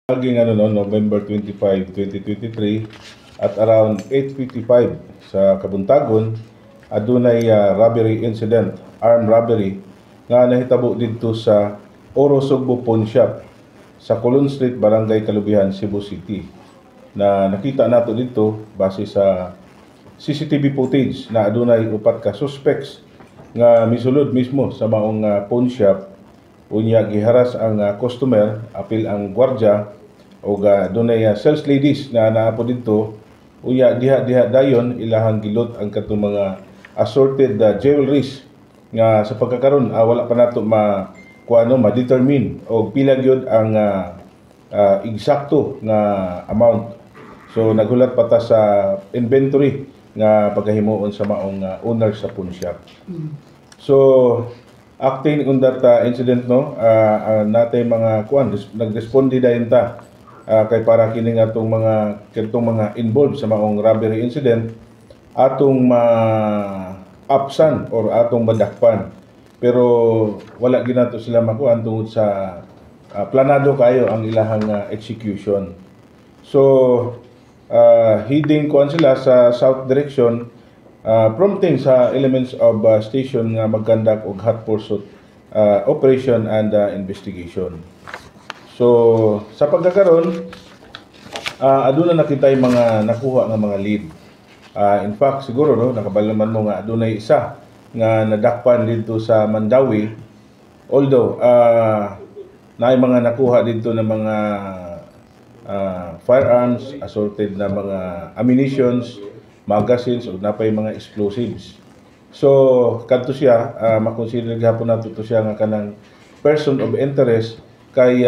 Naging November 25, 2023 at around 8:55 sa Kabuntagon adunay robbery incident, armed robbery nga nahitabo didto sa Oro Sugbo Pawn Shop sa Colon Street, Barangay Kalubihan, Cebu City. Na nakita nato dito base sa CCTV footage na adunay upat ka suspects nga misulod mismo sa maong pawn shop. Unya giharas ang customer, apil ang gwardiya o dunay sales ladies na naapo dito. Unya diha dayon ilahang gilot ang katong mga assorted jewelries nga sa pagkakaroon wala pa nato ma-determine o pila gyud ang eksakto nga amount. So naghulat pa ta sa inventory nga pagkahimuon sa maong owner sa pawn shop. So acting on that incident natay mga nagresponde dayon ta kay para kini nga atong mga involved sa maong robbery incident atong ma-absan or atong madakpan. Pero wala ginato sila makuan tungod sa planado kayo ang ilahang execution. So heading kuan sila sa south direction, prompting sa elements of station nga mag-conduct og hot pursuit operation and investigation. So sa pagkakaroon aduna nakitay mga nakuha nga mga lead. In fact siguro nakabalaman mo nga adunay isa nga nadakpan dito sa Mandawi, although naay mga nakuha dito na mga firearms, assorted na mga ammunitions, magazines o napay mga explosives. So kadto siya makonsider gihapon nato to siya nga kanang person of interest kay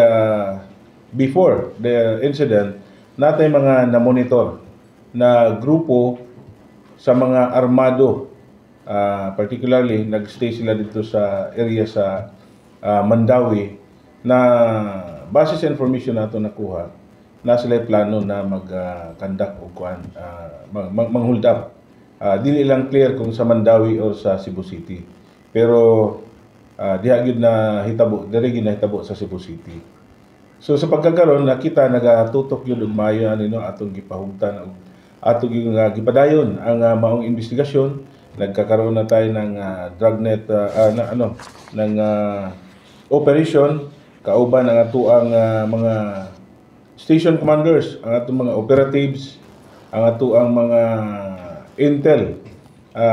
before the incident natay mga na-monitor na grupo sa mga armado, particularly nagstay sila dito sa area sa Mandawi na base sa information nato nakuha na sila plano na mag-conduct o mang-hold up. Dili lang clear kung sa Mandawi o sa Cebu City. Pero diha gyud na hitabo, diri gyud na hitabo sa Cebu City. So sa pagkakaroon nakita nagatutok gyud og maayo atong gipahugtan og atong gipadayon ang maong investigasyon. Nagkakaroon na tayo ng dragnet ng operation kauban ang atuang mga station commanders, ang atong mga operatives, ang atuang mga intel.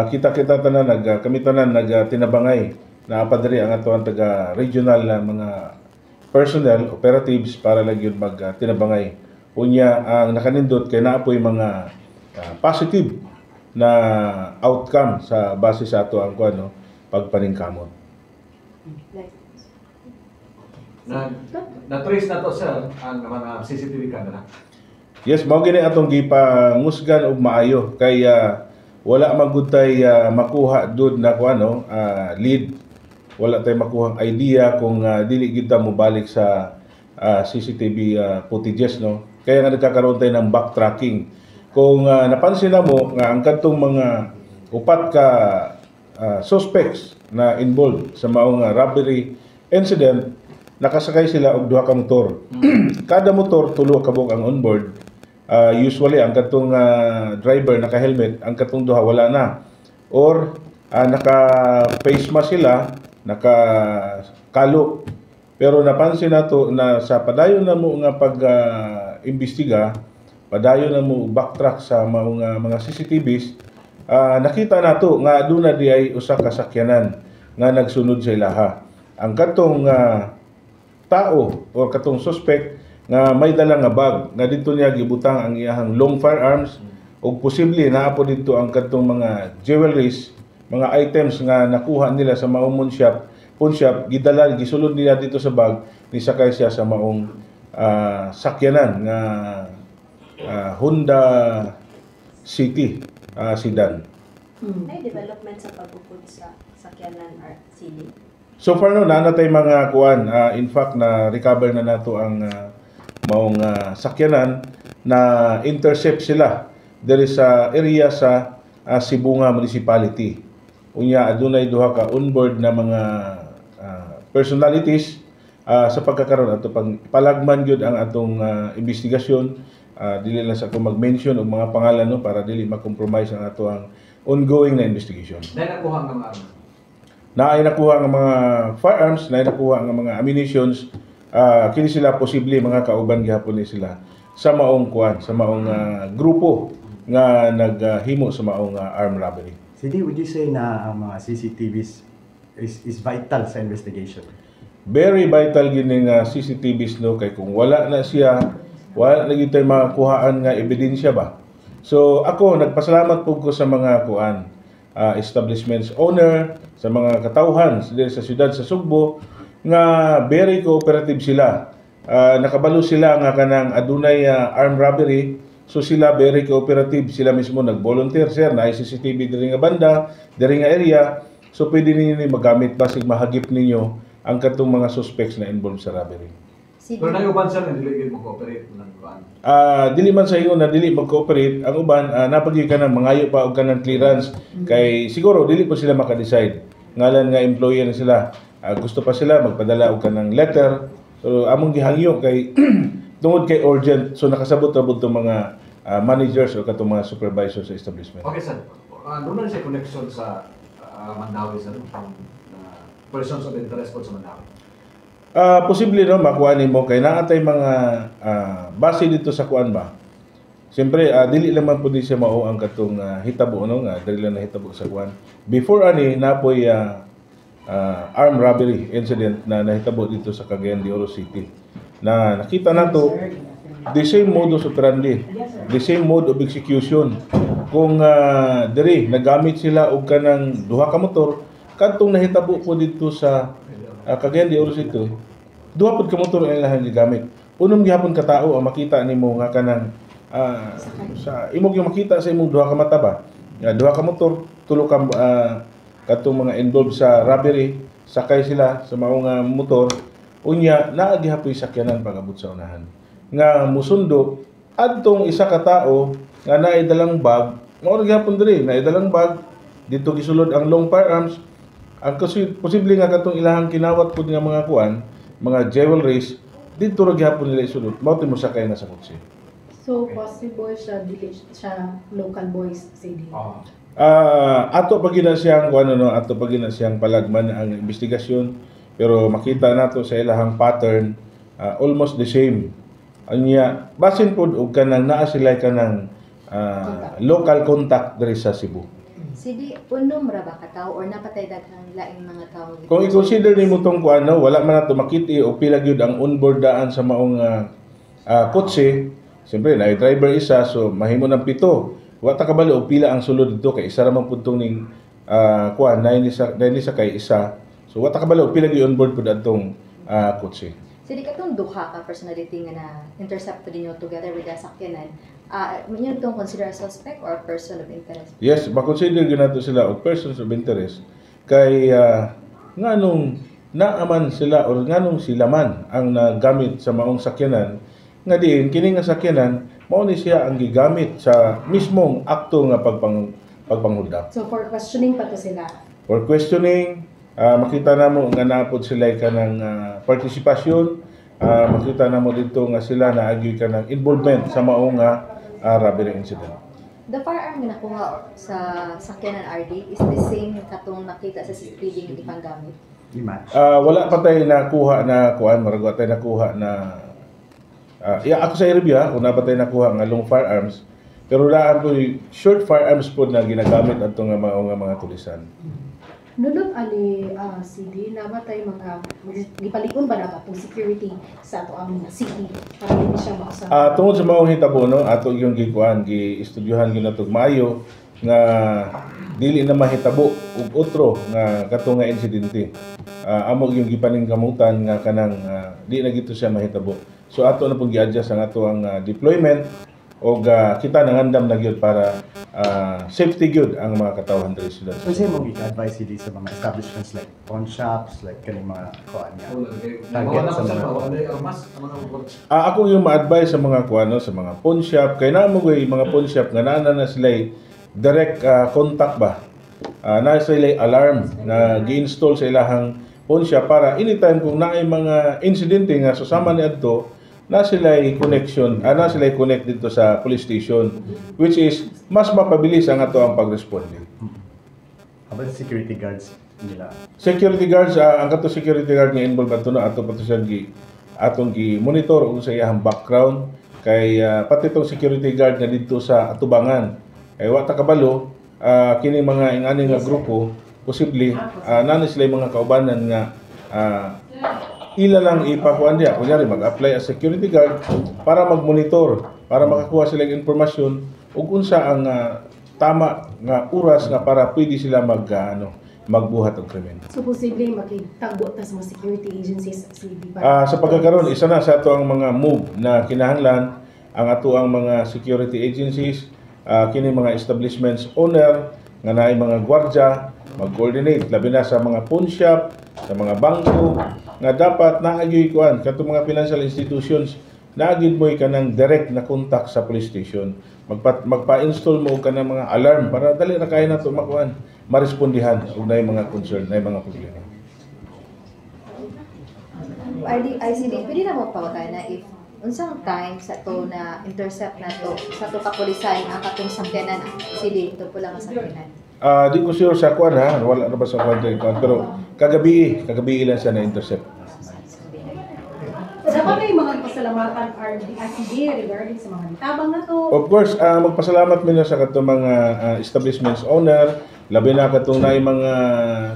Kita tanan kami tanan tinabangay na padiri ang atuang taga regional na mga personnel operatives para lang yun tinabangay. Unya ang nakanindot kay naapoy mga positive na outcome sa base sa ato ang pagpaningkamot. Na-trace na to sir ang mga CCTV camera. Yes, mao gini atong gipangusgan og maayo kay wala magutay makuha dud na lead. Wala tay makuhang idea kung dili kita mo balik sa CCTV footages Kaya nga nagkakaroon tayo ng backtracking. Kung napansin na mo nga ang kadtong mga upat ka suspects na involved sa maong robbery incident, nakasakay sila og duha ka motor. Kada motor tulo ka bug ang onboard. Usually ang katong driver naka-helmet, ang katong duha wala na. Or naka-face mask sila, naka-kalo. Pero napansin nato na sa padayon na mo nga pag-imbestiga, padayon na mo backtrack sa mga CCTVs, nakita nato nga aduna di ay usa ka sakyanan nga nagsunod sa ilaha. Ang katong tao o katong suspect nga may dala nga bag nga dito niya gibutang ang iyahang long firearms ug posible naapo dito ang katong mga jewelries, mga items nga nakuha nila sa maong pawn shop, gidala gisulod nila dito sa bag, ni sakay siya sa maong sakyanan nga Honda City sedan. May development sa pagpupod sa sakyanan or sili? So far nanatay mga kuan, in fact na recover na nato ang maong sakyanan na intercept sila there is a area sa Sibunga Municipality. Unya adunay duha ka onboard na mga personalities sa pagkakaroon ato pang palagman gyud ang atong investigasyon. Dili lang sa ako mag-mention og mga pangalan no para dili ma-compromise ang ato ang ongoing na investigation. Dahil nakuha ng mga armas. Naay nakuha nga mga firearms, naay nakuha nga mga ammunitions, kini sila posible mga kauban gihapon ni sila sa maong kuan, sa maong grupo nga naghimo sa maong armed robbery. CD, would you say na ang mga CCTVs is vital sa investigation? Very vital gini nga CCTVs no kay kung wala na siya, wala na gyud tay makuhaan nga ebidensya ba. So ako nagpasalamat pug ko sa mga kuan establishments owner, sa mga katawhan diri sa siyudad sa Sugbo nga very cooperative sila. Nakabalo sila nga kanang adunay armed robbery, so sila very cooperative, sila mismo nag-volunteer sir na CCTV diri nga banda, diri nga area, so pwede ninyo ni magamit basig mahagip ninyo ang katong mga suspects na involved sa robbery. Pero nag-uban sir na dili mo cooperate ng kuan. Dili man sa iyo na dili mag-cooperate, ang uban napagi ka ng mangayo pa og kanang clearance kay siguro dili po sila maka-decide. Ngalan nga employee na sila, gusto pa sila magpadala og kanang letter. So among gihangyo kay tungod kay urgent, so nakasabot-abot tong mga managers o katong mga supervisors sa establishment. Okay sir, doon na siya connection sa Mandawi sir, persons of interest po sa Mandawi. Posible no makuha nimo kay naatay mga base dito sa kuan ba. Siyempre dili lang man pud siya mao ang katong hitabo no nga dili lang nahitabo sa kuan. Before ani napoy armed robbery incident na nahitabo dito sa Cagayan de Oro City. Na nakita nato the same modus operandi, the same mode of execution. Kung diri nagamit sila og kanang duha ka motor kadtong nahitabo po dito sa Cagayan de Oro City, duha pud ka motor ang ilang gigamit. Unom gihapon ka tawo ang makita nimo nga kanang sa imong yung makita sa imong duha ka mata ba. Duha ka motor, tulo ka katong mga involved sa robbery, sakay sila sa maong motor, unya naa gihapoy sakyanan pag-abot sa unahan. Nga musundo adtong isa ka tawo nga naay dalang bag, mao gihapon diri, naay dalang bag dito gisulod ang long firearms. Ang posible nga katong ilahang kinawat pud nga mga kuan, mga jewelries dito ra gyapon nila isulod. Mao mo sakay na sa kotse. So possible siya dili siya local boys CD. Ato pag gina siyang kuan no, ato pag gina siyang palagman ang investigasyon, pero makita nato sa ilahang pattern almost the same. Anya basin pud og kanang naa sila kanang local contact diri sa Cebu. CD, unom ra ba ka tao or napatay daghang laing mga tao? Kung i-consider nimo tong kuan no, wala man nato makiti o pila gyud ang onboard daan sa maong kotse. Siyempre na driver isa, so mahimo ng 7. Wa ta kabalo og pila ang sulod dito kay isa ra man pud tong ning kuan na ini sa kay isa. So wa ta kabalo og pila gyud onboard pud adtong kotse. CD, katong duha ka personality nga na intercept po ninyo together with the sakyanan, yun itong consider a suspect or a person of interest? Yes, makonsider gyud nato sila og persons of interest kay nganong naaman sila or nganong sila man ang nagamit sa maong sakyanan nga diin kini nga sakyanan mao ni siya ang gigamit sa mismong akto nga pagpanghudap. So for questioning pa to sila. For questioning, makita namo nga naapod sila kanang partisipasyon, makita namo dito nga sila naagi kanang involvement sa maong robbery incident. The firearm nga nakuha sa sakyanan RD is the same katong nakita sa CCTV nga ipanggamit? Di match. Wala pa tayo nakuha na kuan, marag wa tayo nakuha na ako sa review kung napatay nakuha nga long firearms, pero laan po short firearms po na ginagamit ato nga mga tulisan. Nunod ali CD na ba tayo mga gipalikon ba na ba itong security sa ato ang city para hindi siya mausap? Tungod sa maong hitabo no, ato yung gikuan gi-estudyohan gyud nato maayo nga dili na mahitabo og otro nga kato nga insidente. Amo yung gipaningkamutan nga kanang di na gito siya mahitabo. So ato na pong gi-adjust ang ato ang deployment o kita nangandam na gyud para safety gyud ang mga katawhan diri sila. So say mo gi-advise CD sa mga establishments like pawn shops, like kaning mga kuan nga. Wala na sa mga armas, Ako yung ma-advise sa mga kuano sa mga pawn shop kay namo mga pawn shop nga naa na sila direct contact ba. Na sila alarm na gi-install sa ilahang siya para anytime kung naay mga insidente nga susama ni adto na sila'y connection, na sila'y connect dito sa police station, which is mas mapabilis ang ato ang pagresponde. About security guards nila. Security guards, ang kato security guard nga involved ato na ato pati siya atong gi-monitor ug sa iyang background kay pati tong security guard nga dito sa atubangan. Kay wa ta kabalo, kini mga ingani nga grupo posible nana sila mga kaubanan nga ila lang ipakuan diya. Kunyari, mag-apply as security guard para mag-monitor, para makakuha sila ng informasyon ug unsa ang tama nga oras nga para pwede sila magbuhat og krimen. So posible makitagbo ta sa mga security agencies sa CD Sa pagkakaroon, isa na sa ato ang mga move na kinahanglan ang ato ang mga security agencies, kini mga establishments owner nga naay mga gwardya mag-coordinate labi na sa mga pawn shop, sa mga bangko nga dapat naagyoy kuan kato mga financial institutions naagid mo kanang direct na contact sa police station. Magpa-install mo ka ng mga alarm para dali ra kay nato makuan marespondihan ug naay mga concern, naay mga problema. ICD, pwede na mo pawagay na if unsang time sa to na intercept na to sa to kapulisan ang katong sakyanan ICD ito po lang ang sakyanan. Di ko sure sa kuan ha, wala na ba sa kuan pero kagabi lang siya na intercept. Dapat may mga pasalamatan RDICD regarding sa mga nitabang na to. Of course, magpasalamat mi na sa katong mga establishments owner, labi na katong naay mga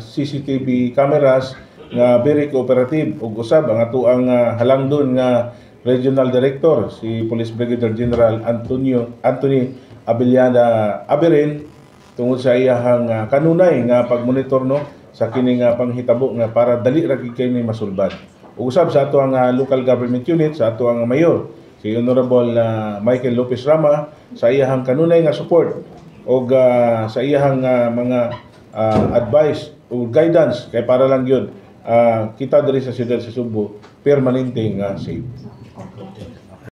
CCTV cameras nga very cooperative ug usab ang ato ang halangdon nga Regional Director si Police Brigadier General Anthony Abellana Aberin tungod sa iyahang kanunay nga pagmonitor no sa kini nga panghitabo nga para dali ra gid kini masulbad. Ug usab sa ato ang local government unit, sa ato ang mayor si Honorable Michael Lopez Rama sa iyahang kanunay nga support ug sa iyahang mga advice o guidance kay para lang yun kita diri sa siyudad sa Subo permanente nga safe. Okay.